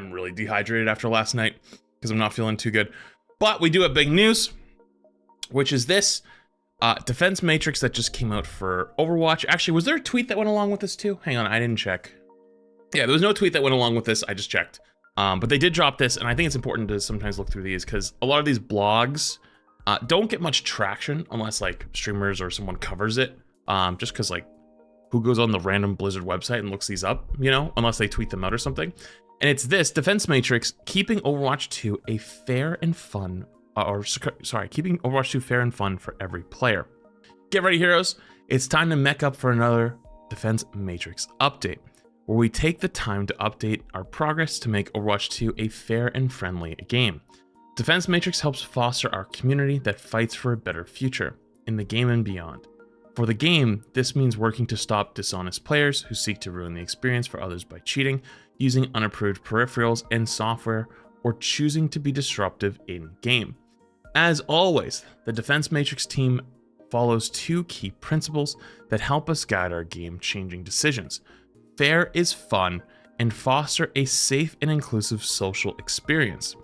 I'm really dehydrated after last night because I'm not feeling too good. But we do have big news, which is this defense matrix that just came out for Overwatch. Actually, was there a tweet that went along with this too? Hang on, I didn't check. Yeah, there was no tweet that went along with this. I just checked. But they did drop this, and I think it's important to sometimes look through these because a lot of these blogs don't get much traction unless like streamers or someone covers it. Just because like who goes on the random Blizzard website and looks these up, you know, unless they tweet them out or something. And it's this defense matrix keeping Overwatch 2 a fair and fun, keeping Overwatch 2 fair and fun for every player. Get ready, heroes. It's time to mech up for another defense matrix update, where we take the time to update our progress to make Overwatch 2 a fair and friendly game. Defense Matrix helps foster our community that fights for a better future in the game and beyond. For the game, this means working to stop dishonest players who seek to ruin the experience for others by cheating, using unapproved peripherals and software, or choosing to be disruptive in-game. As always, the Defense Matrix team follows two key principles that help us guide our game-changing decisions. Fair is fun, and foster a safe and inclusive social experience.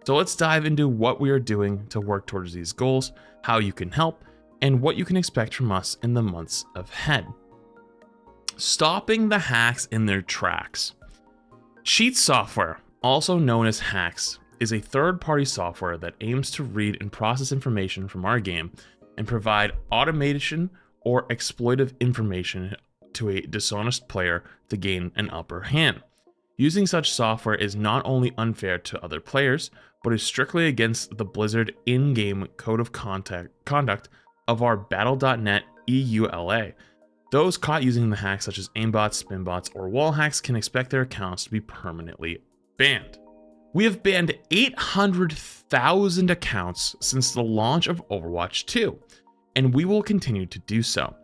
So let's dive into what we are doing to work towards these goals, how you can help, and what you can expect from us in the months ahead. Stopping the hacks in their tracks. Cheat software, also known as hacks, is a third-party software that aims to read and process information from our game and provide automation or exploitive information to a dishonest player to gain an upper hand. Using such software is not only unfair to other players, but is strictly against the Blizzard in-game code of conduct of our Battle.net EULA. Those caught using the hacks such as aimbots, spinbots, or wall hacks can expect their accounts to be permanently banned. We have banned 800,000 accounts since the launch of Overwatch 2, and we will continue to do so.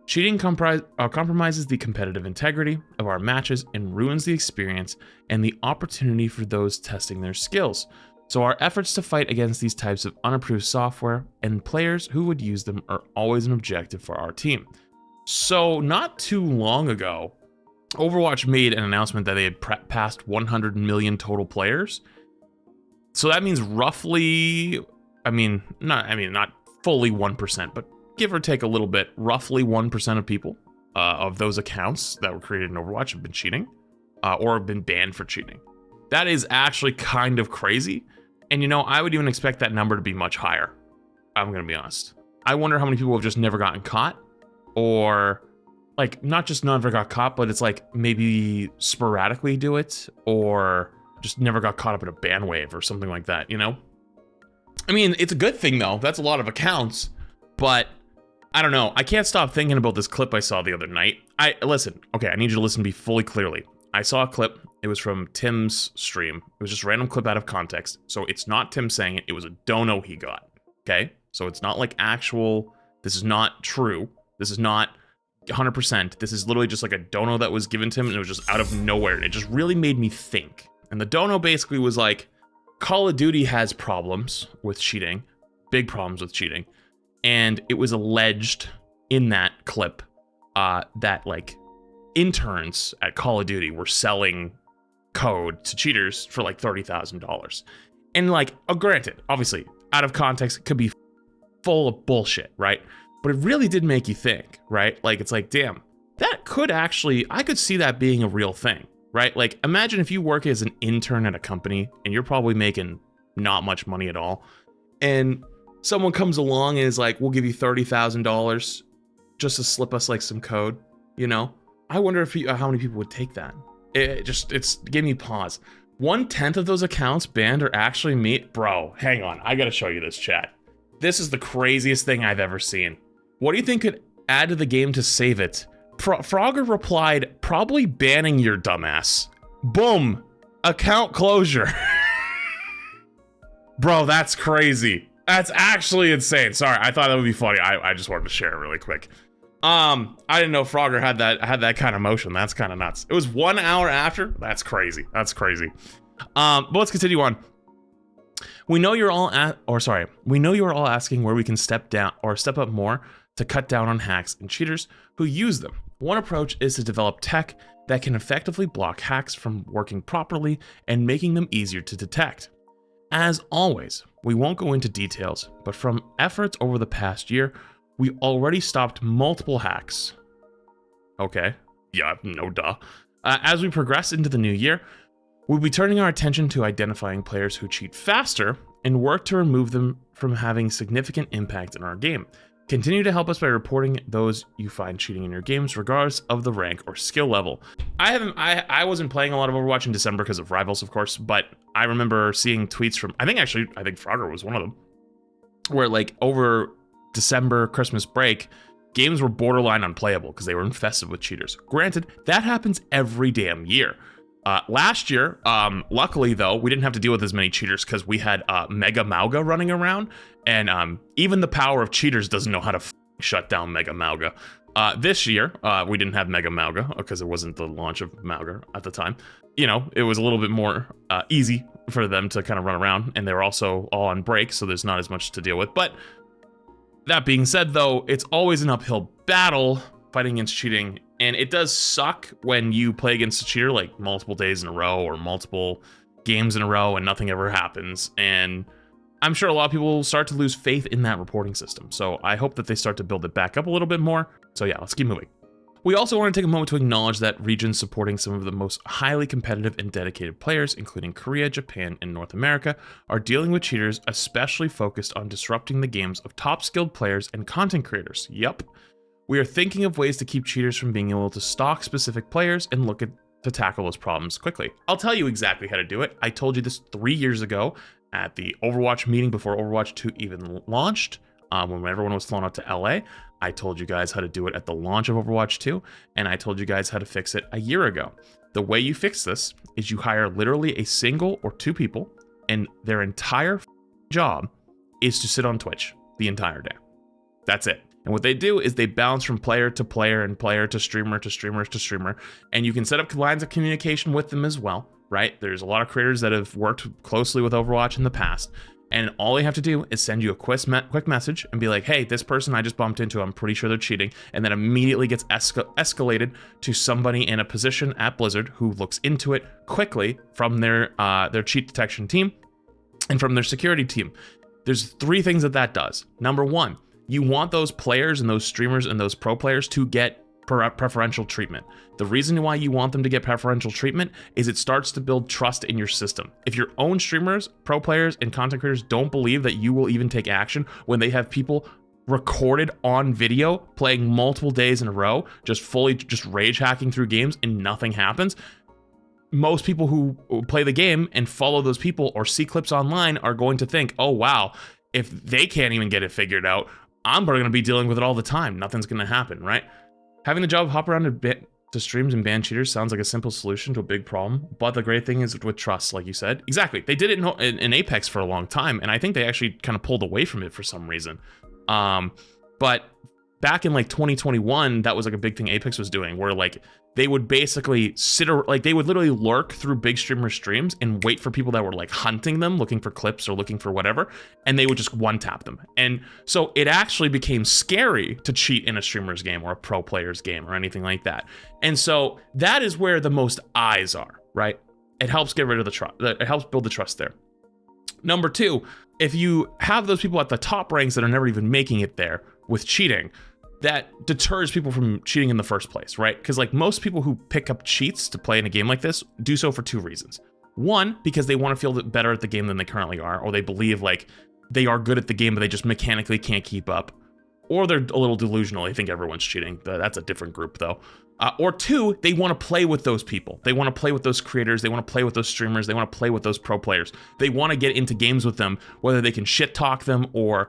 Cheating compromises the competitive integrity of our matches and ruins the experience and the opportunity for those testing their skills. So our efforts to fight against these types of unapproved software and players who would use them are always an objective for our team. So not too long ago, Overwatch made an announcement that they had passed 100 million total players. So that means roughly, not fully 1%, but give or take a little bit, roughly 1% of people of those accounts that were created in Overwatch have been cheating or have been banned for cheating. That is actually kind of crazy. And you know, I would even expect that number to be much higher. I'm going to be honest. I wonder how many people have just never gotten caught, or like not just never got caught, but it's like maybe sporadically do it, or just never got caught up in a ban wave or something like that, you know? I mean, it's a good thing though. That's a lot of accounts, but I don't know. I can't stop thinking about this clip I saw the other night. Listen, okay, I need you to listen to me fully clearly. I saw a clip. It was from Tim's stream. It was just a random clip out of context. So it's not Tim saying it. It was a dono he got. Okay? So it's not like actual, this is not true. This is not 100%. This is literally just like a dono that was given to him, and it was just out of nowhere. And it just really made me think. And the dono basically was like, Call of Duty has problems with cheating. Big problems with cheating. And it was alleged in that clip that like interns at Call of Duty were selling code to cheaters for like $30,000. And like, granted, obviously, out of context, it could be full of bullshit, right? But it really did make you think, right? Like, it's like, damn, that could actually, I could see that being a real thing, right? Like, imagine if you work as an intern at a company and you're probably making not much money at all, and someone comes along and is like, we'll give you $30,000 just to slip us like some code, you know? I wonder if how many people would take that. It's gave me pause. 1/10 of those accounts banned are actually me. Bro, hang on. I gotta show you this, chat. This is the craziest thing I've ever seen. What do you think could add to the game to save it? Frogger replied, probably banning your dumbass. Boom. Account closure. Bro, that's crazy. That's actually insane. Sorry, I thought that would be funny. I just wanted to share it really quick. I didn't know Frogger had that kind of motion. That's kind of nuts. It was 1 hour after. That's crazy. That's crazy. But let's continue on. We know you're all asking where we can step up more to cut down on hacks and cheaters who use them. One approach is to develop tech that can effectively block hacks from working properly and making them easier to detect. As always, we won't go into details, but from efforts over the past year, we already stopped multiple hacks. Okay, yeah, no duh. As we progress into the new year, we'll be turning our attention to identifying players who cheat faster and work to remove them from having significant impact in our game. Continue to help us by reporting those you find cheating in your games, regardless of the rank or skill level. I wasn't playing a lot of Overwatch in December because of Rivals, of course, but I remember seeing tweets from, I think Frogger was one of them, where like over December, Christmas break, games were borderline unplayable because they were infested with cheaters. Granted, that happens every damn year. Last year, luckily though, we didn't have to deal with as many cheaters because we had Mega Mauga running around, and even the power of cheaters doesn't know how to shut down Mega Mauga. This year, we didn't have Mega Mauga because it wasn't the launch of Mauga at the time. You know, it was a little bit more easy for them to kind of run around, and they were also all on break, so there's not as much to deal with. But that being said, though, it's always an uphill battle fighting against cheating, and it does suck when you play against a cheater like multiple days in a row or multiple games in a row and nothing ever happens. And I'm sure a lot of people will start to lose faith in that reporting system. So I hope that they start to build it back up a little bit more. So yeah, let's keep moving. We also want to take a moment to acknowledge that regions supporting some of the most highly competitive and dedicated players, including Korea, Japan, and North America, are dealing with cheaters, especially focused on disrupting the games of top skilled players and content creators. Yup. We are thinking of ways to keep cheaters from being able to stalk specific players and look to tackle those problems quickly. I'll tell you exactly how to do it. I told you this 3 years ago at the Overwatch meeting before Overwatch 2 even launched, when everyone was flown out to LA. I told you guys how to do it at the launch of Overwatch 2, and I told you guys how to fix it a year ago. The way you fix this is you hire literally a single or two people, and their entire job is to sit on Twitch the entire day. That's it. And what they do is they bounce from player to player and player to streamer to streamer to streamer, and you can set up lines of communication with them as well, right? There's a lot of creators that have worked closely with Overwatch in the past, and all they have to do is send you a quick message and be like, hey, this person I just bumped into, I'm pretty sure they're cheating, and then immediately gets escalated to somebody in a position at Blizzard who looks into it quickly from their cheat detection team and from their security team. There's three things that does. Number one, you want those players and those streamers and those pro players to get preferential treatment. The reason why you want them to get preferential treatment is it starts to build trust in your system. If your own streamers, pro players, and content creators don't believe that you will even take action when they have people recorded on video playing multiple days in a row, just rage hacking through games and nothing happens, most people who play the game and follow those people or see clips online are going to think, oh wow, if they can't even get it figured out, I'm going to be dealing with it all the time. Nothing's going to happen, right? Having the job hop around to streams and ban cheaters sounds like a simple solution to a big problem, but the great thing is with trust, like you said. Exactly. They did it in Apex for a long time, and I think they actually kind of pulled away from it for some reason. But back in like 2021, that was like a big thing Apex was doing, where like they would basically they would literally lurk through big streamer streams and wait for people that were like hunting them, looking for clips or looking for whatever, and they would just one tap them. And so it actually became scary to cheat in a streamer's game or a pro player's game or anything like that. And so that is where the most eyes are, right? It helps get rid of the trust. It helps build the trust there. Number two, if you have those people at the top ranks that are never even making it there with cheating, that deters people from cheating in the first place, right? Because like most people who pick up cheats to play in a game like this do so for two reasons. One, because they want to feel better at the game than they currently are, or they believe like they are good at the game, but they just mechanically can't keep up. Or they're a little delusional. They think everyone's cheating. That's a different group though. Or two, they want to play with those people. They want to play with those creators. They want to play with those streamers. They want to play with those pro players. They want to get into games with them, whether they can shit talk them or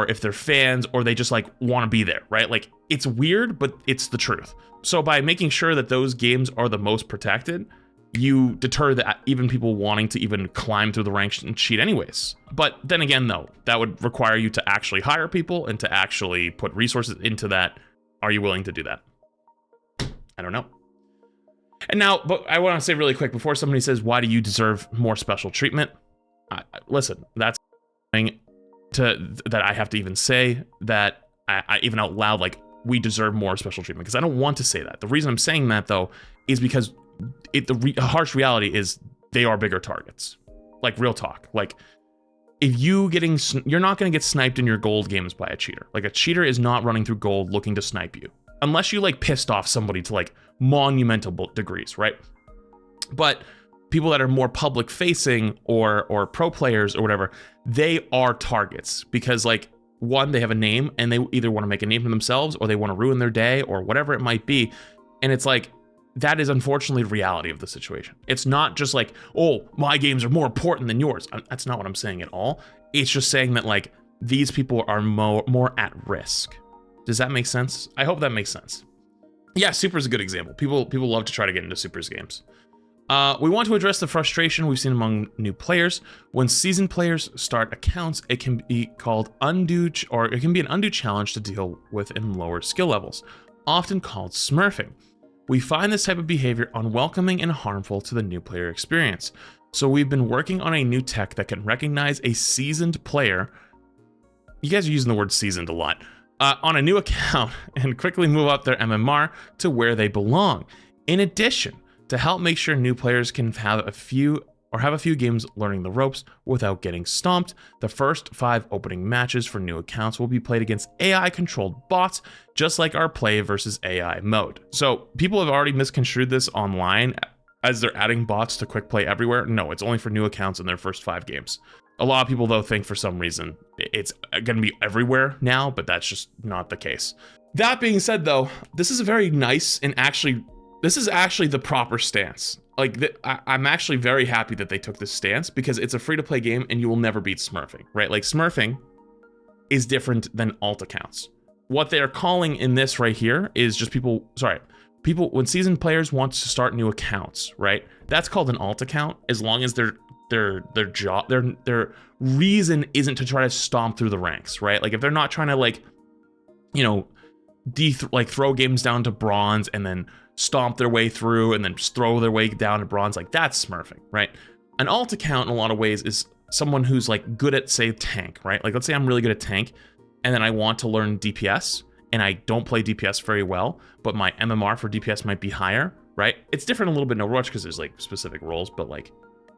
if they're fans or they just like want to be there, right? Like it's weird, but it's the truth. So by making sure that those games are the most protected, you deter that even people wanting to even climb through the ranks and cheat anyways. But then again, though, that would require you to actually hire people and to actually put resources into that. Are you willing to do that? I don't know. And now, but I want to say really quick before somebody says, why do you deserve more special treatment? Listen, that's something that I have to even say that I even out loud, like we deserve more special treatment, because I don't want to say that. The reason I'm saying that though is because the harsh reality is they are bigger targets. Like, real talk. Like, if you're not going to get sniped in your gold games by a cheater. Like, a cheater is not running through gold looking to snipe you, unless you like pissed off somebody to like monumental degrees, right? But people that are more public facing or pro players or whatever, they are targets because, like, one, they have a name and they either want to make a name for themselves or they want to ruin their day or whatever it might be. And it's like, that is unfortunately the reality of the situation. It's not just like, oh, my games are more important than yours. That's not what I'm saying at all. It's just saying that, like, these people are more at risk. Does that make sense? I hope that makes sense. Yeah, Super is a good example. People love to try to get into Super's games. We want to address the frustration we've seen among new players. When seasoned players start accounts, it can be called it can be an undue challenge to deal with in lower skill levels, often called smurfing. We find this type of behavior unwelcoming and harmful to the new player experience. So we've been working on a new tech that can recognize a seasoned player. You guys are using the word seasoned a lot. On a new account and quickly move up their MMR to where they belong. In addition, to help make sure new players can have a few games learning the ropes without getting stomped, the first 5 opening matches for new accounts will be played against AI-controlled bots, just like our play versus AI mode. So people have already misconstrued this online as they're adding bots to quick play everywhere. No, it's only for new accounts in their first 5 games. A lot of people, though, think for some reason it's going to be everywhere now, but that's just not the case. That being said, though, this is a very nice and this is actually the proper stance. Like, I'm actually very happy that they took this stance because it's a free-to-play game and you will never beat smurfing, right? Like, smurfing is different than alt accounts. What they're calling in this right here is just people, when seasoned players want to start new accounts, right? That's called an alt account as long as their reason isn't to try to stomp through the ranks, right? Like, if they're not trying to, like, you know, throw games down to bronze and then stomp their way through and then just throw their way down to bronze, like, that's smurfing, right? An alt account in a lot of ways is someone who's like good at, say, tank, right? Like, let's say I'm really good at tank and then I want to learn DPS and I don't play DPS very well, but my MMR for DPS might be higher, right? It's different a little bit in Overwatch because there's like specific roles, but like,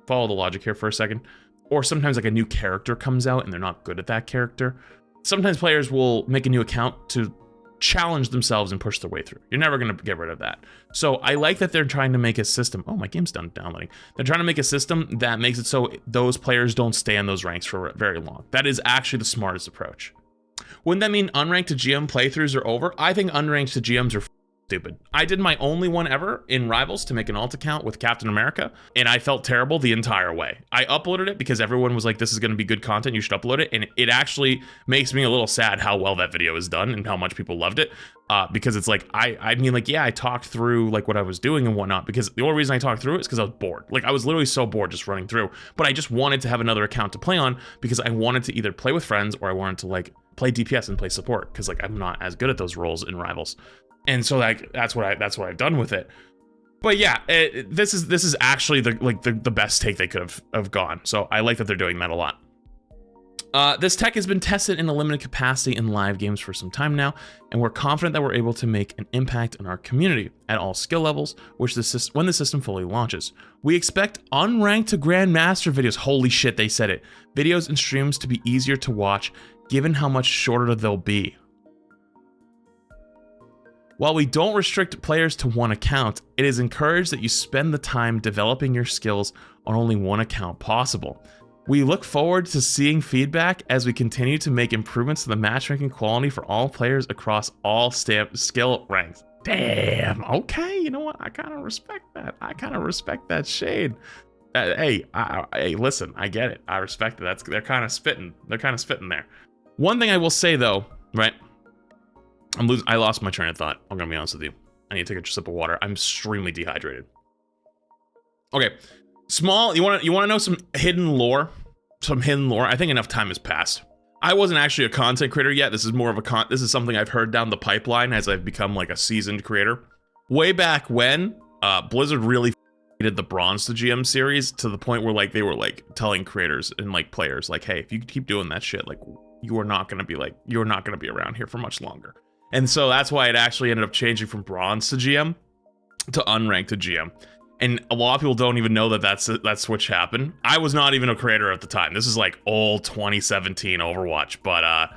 follow the logic here for a second. Or sometimes like a new character comes out and they're not good at that character. Sometimes players will make a new account to challenge themselves and push their way through. You're never going to get rid of that. So I like that they're trying to make a system. Oh, my game's done downloading. They're trying to make a system that makes it so those players don't stay in those ranks for very long. That is actually the smartest approach. Wouldn't that mean unranked to GM playthroughs are over? I think unranked to GMs are stupid. I did my only one ever in Rivals to make an alt account with Captain America, and I felt terrible the entire way. I uploaded it because everyone was like, this is going to be good content, you should upload it, and it actually makes me a little sad how well that video is done and how much people loved it, because it's like, I mean, like, yeah, I talked through like what I was doing and whatnot, because the only reason I talked through it is because I was bored. Like, I was literally so bored just running through, but I just wanted to have another account to play on because I wanted to either play with friends or I wanted to like play DPS and play support, because like I'm not as good at those roles in Rivals. And so like that's what I've done with it. But yeah, this is actually the best take they could have gone. So I like that they're doing that a lot. This tech has been tested in a limited capacity in live games for some time now, and we're confident that we're able to make an impact on our community at all skill levels, when the system fully launches. We expect unranked to grandmaster videos, holy shit, they said it, videos and streams to be easier to watch given how much shorter they'll be. While we don't restrict players to one account, it is encouraged that you spend the time developing your skills on only one account possible. We look forward to seeing feedback as we continue to make improvements to the matchmaking quality for all players across all skill ranks. Damn, okay, you know what? I kind of respect that. I kind of respect that shade. Hey, listen, I get it. I respect it. They're kind of spitting. They're kind of spitting there. One thing I will say though, right? I lost my train of thought. I'm gonna be honest with you. I need to take a sip of water. I'm extremely dehydrated. Okay, small. You want to know some hidden lore? Some hidden lore. I think enough time has passed. I wasn't actually a content creator yet. This is more of a this is something I've heard down the pipeline as I've become like a seasoned creator. Way back when, Blizzard really did the Bronze to GM series to the point where like they were like telling creators and like players like, hey, if you keep doing that shit, like you're not gonna be around here for much longer. And so that's why it actually ended up changing from Bronze to GM. to unrank to GM. And a lot of people don't even know that that switch happened. I was not even a creator at the time. This is like old 2017 Overwatch. But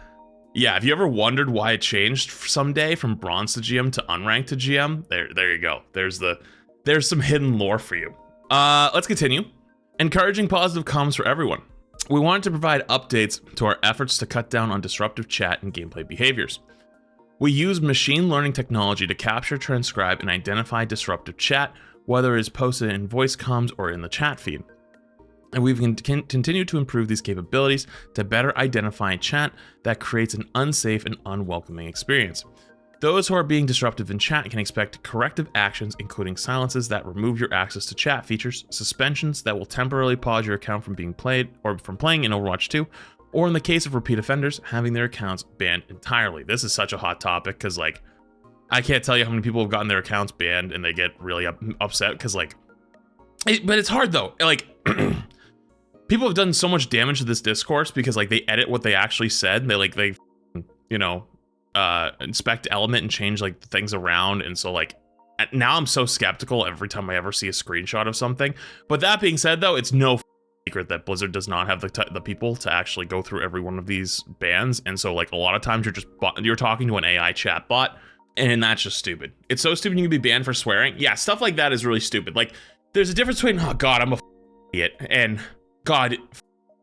yeah, have you ever wondered why it changed someday from bronze to GM to unranked to GM? There you go. There's some hidden lore for you. Let's continue. Encouraging positive comms for everyone. We wanted to provide updates to our efforts to cut down on disruptive chat and gameplay behaviors. We use machine learning technology to capture, transcribe, and identify disruptive chat, whether it is posted in voice comms or in the chat feed. And we've continued to improve these capabilities to better identify chat that creates an unsafe and unwelcoming experience. Those who are being disruptive in chat can expect corrective actions, including silences that remove your access to chat features, suspensions that will temporarily pause your account from being played or from playing in Overwatch 2, or in the case of repeat offenders, having their accounts banned entirely. This is such a hot topic because, like, I can't tell you how many people have gotten their accounts banned and they get really upset because, like, but it's hard though. Like, people have done so much damage to this discourse because, like, they edit what they actually said. They you know, inspect element and change like things around, and so like now I'm so skeptical every time I ever see a screenshot of something. But that being said, though, it's no secret that Blizzard does not have the people to actually go through every one of these bans, and so like a lot of times you're talking to an AI chat bot, and that's just stupid. It's so stupid you can be banned for swearing. Yeah, stuff like that is really stupid. Like, there's a difference between, oh god, I'm a idiot, and god,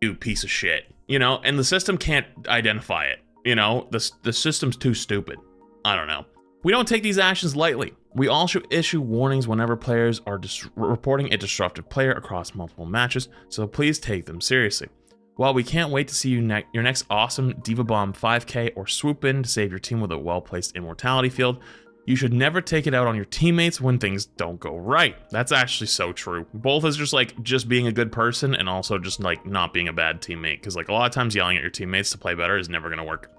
you piece of shit, you know, and the system can't identify it. You know, the system's too stupid. I don't know. We don't take these actions lightly. We also issue warnings whenever players are reporting a disruptive player across multiple matches, so please take them seriously. While we can't wait to see you your next awesome Diva Bomb 5k or swoop in to save your team with a well-placed immortality field, you should never take it out on your teammates when things don't go right. That's actually so true. Both as just being a good person and also just like not being a bad teammate, because like a lot of times yelling at your teammates to play better is never going to work.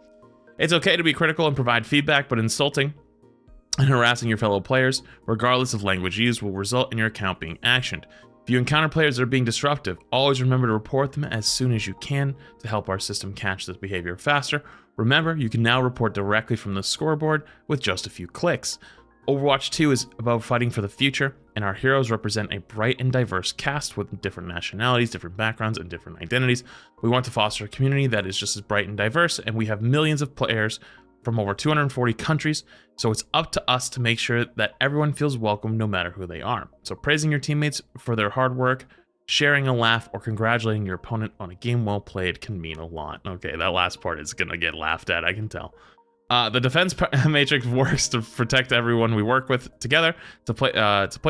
It's okay to be critical and provide feedback, but insulting and harassing your fellow players, regardless of language used, will result in your account being actioned. If you encounter players that are being disruptive, always remember to report them as soon as you can to help our system catch this behavior faster. Remember, you can now report directly from the scoreboard with just a few clicks. Overwatch 2 is about fighting for the future, and our heroes represent a bright and diverse cast with different nationalities, different backgrounds, and different identities. We want to foster a community that is just as bright and diverse, and we have millions of players from over 240 countries, so it's up to us to make sure that everyone feels welcome no matter who they are. So praising your teammates for their hard work, sharing a laugh, or congratulating your opponent on a game well played can mean a lot. Okay, that last part is gonna get laughed at, I can tell. The defense matrix works to protect everyone we work with together to play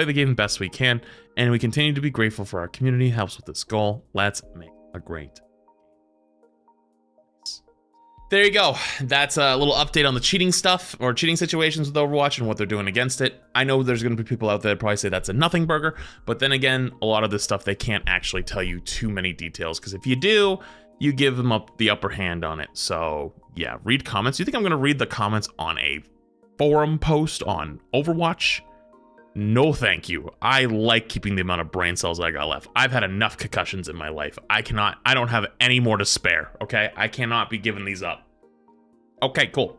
the game the best we can, and we continue to be grateful for our community helps with this goal. Let's make a great. There you go. That's a little update on the cheating stuff or cheating situations with Overwatch and what they're doing against it. I know there's going to be people out there that probably say that's a nothing burger, but then again, a lot of this stuff they can't actually tell you too many details, because if you do, you give them the upper hand on it. So yeah, read comments. You think I'm going to read the comments on a forum post on Overwatch? No, thank you. I like keeping the amount of brain cells I got left. I've had enough concussions in my life. I don't have any more to spare, okay? I cannot be giving these up. Okay, cool.